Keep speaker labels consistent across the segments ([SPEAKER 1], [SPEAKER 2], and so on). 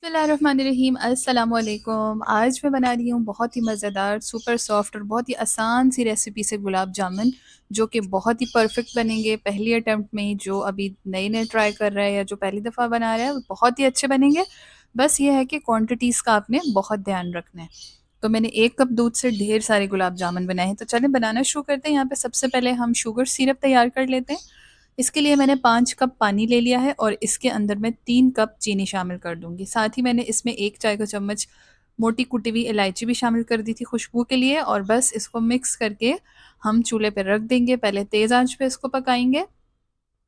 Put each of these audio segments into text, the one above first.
[SPEAKER 1] बिस्मिल्लाहिर्रहमानिर्रहीम अस्सलामुअलैकुम। आज मैं बना रही हूँ बहुत ही मज़ेदार, सुपर सॉफ्ट और बहुत ही आसान सी रेसिपी से गुलाब जामुन, जो कि बहुत ही परफेक्ट बनेंगे। पहली अटेम्प्ट में ही जो अभी नए-नए ट्राई कर रहा है या जो पहली दफ़ा बना रहा है, वो बहुत ही अच्छे बनेंगे। बस ये है कि क्वांटिटीज़ का आपने बहुत ध्यान रखना है। तो मैंने 1 कप दूध से ढेर सारे गुलाब जामुन बनाए हैं। तो चलें बनाना शुरू करते हैं। यहाँ पे सबसे पहले हम शुगर सिरप तैयार कर लेते हैं। इसके लिए मैंने 5 कप पानी ले लिया है और इसके अंदर मैं 3 कप चीनी शामिल कर दूँगी। साथ ही मैंने इसमें 1 चाय का चम्मच मोटी कुटी हुई इलायची भी शामिल कर दी थी खुशबू के लिए, और बस इसको मिक्स करके हम चूल्हे पे रख देंगे। पहले तेज़ आंच पे इसको पकाएँगे।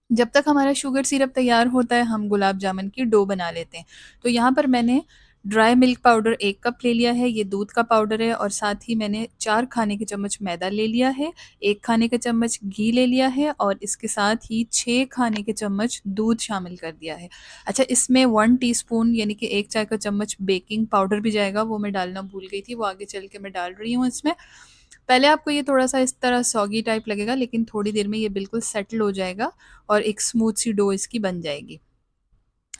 [SPEAKER 1] जब तक हमारा शुगर सिरप तैयार होता है, हम गुलाब जामुन की डो बना लेते हैं। तो यहाँ पर मैंने ड्राई मिल्क पाउडर 1 कप ले लिया है, ये दूध का पाउडर है, और साथ ही मैंने 4 खाने के चम्मच मैदा ले लिया है, 1 खाने का चम्मच घी ले लिया है, और इसके साथ ही 6 खाने के चम्मच दूध शामिल कर दिया है। अच्छा, इसमें 1 टीस्पून यानी कि 1 चाय का चम्मच बेकिंग पाउडर भी जाएगा, वो मैं डालना भूल गई थी, वो आगे चल के मैं डाल रही हूँ इसमें। पहले आपको ये थोड़ा-सा इस तरह सॉगी टाइप लगेगा, लेकिन थोड़ी देर में ये बिल्कुल सेटल हो जाएगा और एक स्मूथ सी डो इसकी बन जाएगी।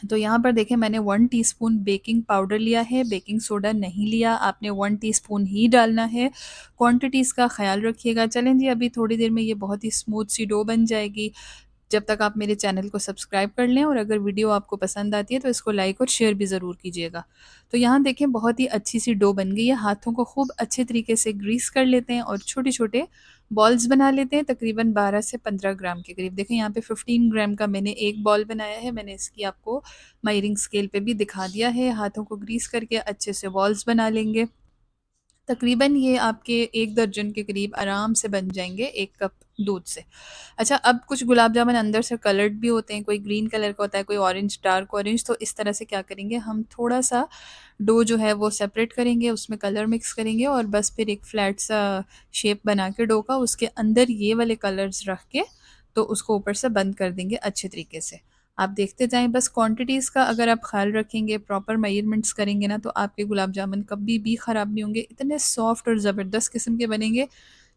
[SPEAKER 1] तो यहाँ पर देखें, मैंने 1 टीस्पून बेकिंग पाउडर लिया है, बेकिंग सोडा नहीं लिया, आपने 1 टीस्पून ही डालना है। क्वांटिटीज़ का ख़्याल रखिएगा। चलें जी, अभी थोड़ी देर में ये बहुत ही स्मूथ सी डो बन जाएगी। जब तक आप मेरे चैनल को सब्सक्राइब कर लें, और अगर वीडियो आपको पसंद आती है तो इसको लाइक और शेयर भी ज़रूर कीजिएगा। तो यहाँ देखें, बहुत ही अच्छी सी डो बन गई है। हाथों को खूब अच्छे तरीके से ग्रीस कर लेते हैं और छोटे-छोटे बॉल्स बना लेते हैं, तकरीबन 12 से 15 ग्राम के करीब। देखें, यहाँ पे 15 ग्राम का मैंने एक बॉल बनाया है। मैंने इसकी आपको मेजरिंग स्केल पे भी दिखा दिया है। हाथों को ग्रीस करके अच्छे से बॉल्स बना लेंगे। तकरीबन ये आपके 1 दर्जन के करीब आराम से बन जाएँगे 1 कप दूध से। अच्छा, अब कुछ गुलाब जामुन अंदर से कलर्ड भी होते हैं, कोई ग्रीन कलर का होता है, कोई ऑरेंज, डार्क ऑरेंज। तो इस तरह से क्या करेंगे, हम थोड़ा-सा डो जो है वो सेपरेट करेंगे, उसमें कलर मिक्स करेंगे, और बस फिर एक फ्लैट सा शेप बना के डो का, उसके अंदर ये वाले कलर्स रख के, तो उसको ऊपर से बंद कर देंगे अच्छे तरीके से। आप देखते जाएँ, बस क्वांटिटीज़ का अगर आप ख़्याल रखेंगे, प्रॉपर मेजरमेंट्स करेंगे ना, तो आपके गुलाब जामुन कभी भी ख़राब नहीं होंगे। इतने सॉफ्ट और ज़बरदस्त किस्म के बनेंगे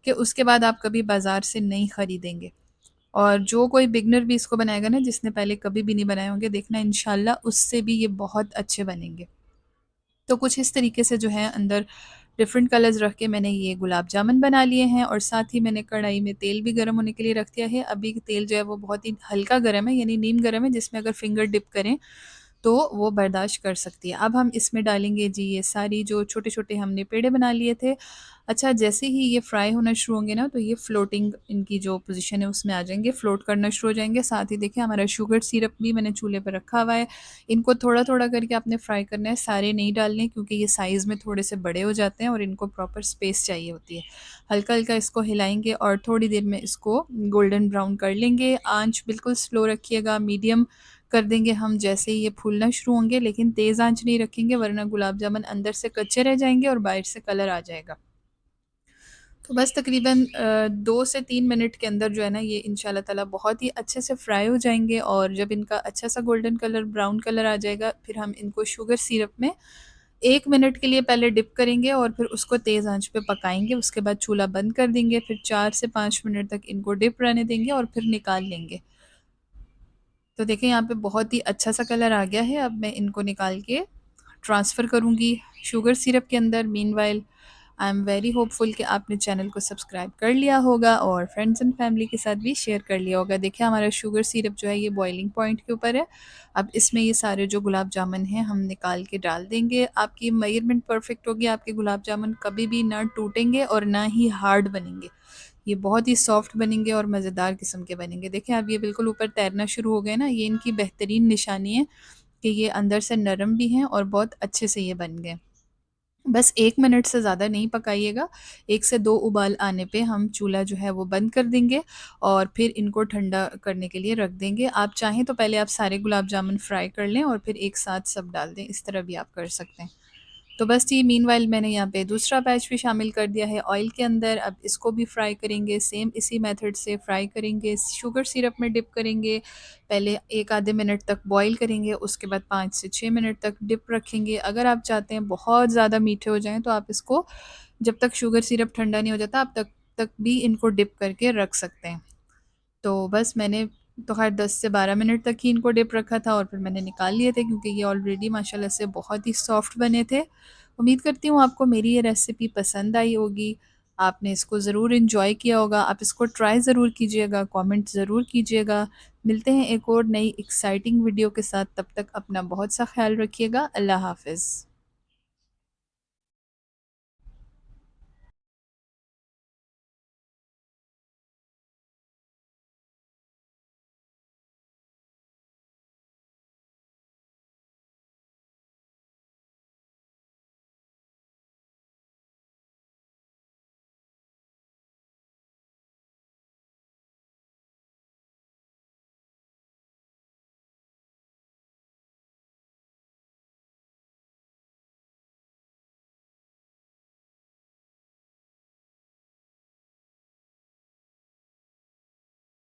[SPEAKER 1] कि उसके बाद आप कभी बाज़ार से नहीं खरीदेंगे। और जो कोई बिगिनर भी इसको बनाएगा ना, जिसने पहले कभी भी नहीं बनाए होंगे, देखना इंशाल्लाह उससे भी ये बहुत अच्छे बनेंगे। तो कुछ इस तरीके से जो है अंदर डिफरेंट कलर्स रख के मैंने ये गुलाब जामुन बना लिए हैं, और साथ ही मैंने कढ़ाई में तेल भी गर्म होने के लिए रख दिया है। अभी तेल जो है वो बहुत ही हल्का गर्म है, यानी नीम गर्म है, जिसमें अगर फिंगर डिप करें तो वो बर्दाश्त कर सकती है। अब हम इसमें डालेंगे जी ये सारी जो छोटे-छोटे हमने पेड़े बना लिए थे। अच्छा, जैसे ही ये फ्राई होना शुरू होंगे ना, तो ये फ्लोटिंग इनकी जो पोज़ीशन है उसमें आ जाएँगे, फ्लोट करना शुरू हो जाएँगे। साथ ही देखिए, हमारा शुगर सिरप भी मैंने चूल्हे पे रखा हुआ है। इनको थोड़ा-थोड़ा करके आपने फ्राई करना है, सारे नहीं डालने, क्योंकि ये साइज़ में थोड़े से बड़े हो जाते हैं और इनको प्रॉपर स्पेस चाहिए होती है। हल्का-हल्का इसको हिलाएँगे और थोड़ी देर में इसको गोल्डन ब्राउन कर लेंगे। आँच बिल्कुल स्लो रखिएगा, मीडियम कर देंगे हम जैसे ही ये फूलना शुरू होंगे, लेकिन तेज़ आँच नहीं रखेंगे, वरना गुलाब जामुन अंदर से कच्चे रह जाएँगे और बाहर से कलर आ जाएगा। तो बस तकरीबन 2 से 3 मिनट के अंदर जो है ना, ये इंशाल्लाह ताला बहुत ही अच्छे से फ्राई हो जाएँगे, और जब इनका अच्छा सा गोल्डन कलर, ब्राउन कलर आ जाएगा, फिर हम इनको शुगर सिरप में 1 मिनट के लिए पहले डिप करेंगे और फिर उसको तेज़ आँच पे पकाएँगे। उसके बाद चूल्हा बंद कर देंगे, फिर 4 से 5 मिनट तक इनको डिप रहने देंगे और फिर निकाल लेंगे। तो देखें, यहाँ पे बहुत ही अच्छा सा कलर आ गया है। अब मैं इनको निकाल के ट्रांसफ़र करूँगी शुगर सिरप के अंदर। Meanwhile I am very hopeful कि आपने चैनल को सब्सक्राइब कर लिया होगा और फ्रेंड्स एंड फैमिली के साथ भी शेयर कर लिया होगा। देखिए, हमारा शुगर सिरप जो है ये बॉइलिंग पॉइंट के ऊपर है। अब इसमें ये सारे जो गुलाब जामुन हैं हम निकाल के डाल देंगे। आपकी मेजरमेंट परफेक्ट होगी, आपके गुलाब जामुन कभी भी ना टूटेंगे और ना ही हार्ड बनेंगे। ये बहुत ही सॉफ्ट बनेंगे और मज़ेदार किस्म के बनेंगे। देखें, अब ये बिल्कुल ऊपर तैरना शुरू हो गए ना, ये इनकी बेहतरीन निशानी है कि ये अंदर से नरम भी हैं और बहुत अच्छे से ये बन गए। बस 1 मिनट से ज़्यादा नहीं पकाइएगा, 1 से 2 उबाल आने पे हम चूल्हा जो है वो बंद कर देंगे और फिर इनको ठंडा करने के लिए रख देंगे। आप चाहें तो पहले आप सारे गुलाब जामुन फ्राई कर लें और फिर एक साथ सब डाल दें, इस तरह भी आप कर सकते हैं। तो बस जी, मीनवाइल मैंने यहाँ पे दूसरा बैच भी शामिल कर दिया है ऑयल के अंदर। अब इसको भी फ्राई करेंगे, सेम इसी मेथड से फ्राई करेंगे। शुगर सिरप में डिप करेंगे, पहले 1 आधे मिनट तक बॉईल करेंगे, उसके बाद 5 से 6 मिनट तक डिप रखेंगे। अगर आप चाहते हैं बहुत ज़्यादा मीठे हो जाएँ, तो आप इसको जब तक शुगर सिरप ठंडा नहीं हो जाता, आप तक तक भी इनको डिप करके रख सकते हैं। तो बस मैंने तो ख़ैर 10 से 12 मिनट तक ही इनको डिप रखा था और फिर मैंने निकाल लिए थे क्योंकि ये ऑलरेडी माशाल्लाह से बहुत ही सॉफ्ट बने थे। उम्मीद करती हूँ आपको मेरी ये रेसिपी पसंद आई होगी। आपने इसको ज़रूर एन्जॉय किया होगा। आप इसको ट्राई ज़रूर कीजिएगा, कमेंट ज़रूर कीजिएगा। मिलते हैं एक और नई एक्साइटिंग वीडियो के साथ, तब तक अपना बहुत सा ख़्याल रखिएगा। अल्लाह हाफ़िज़।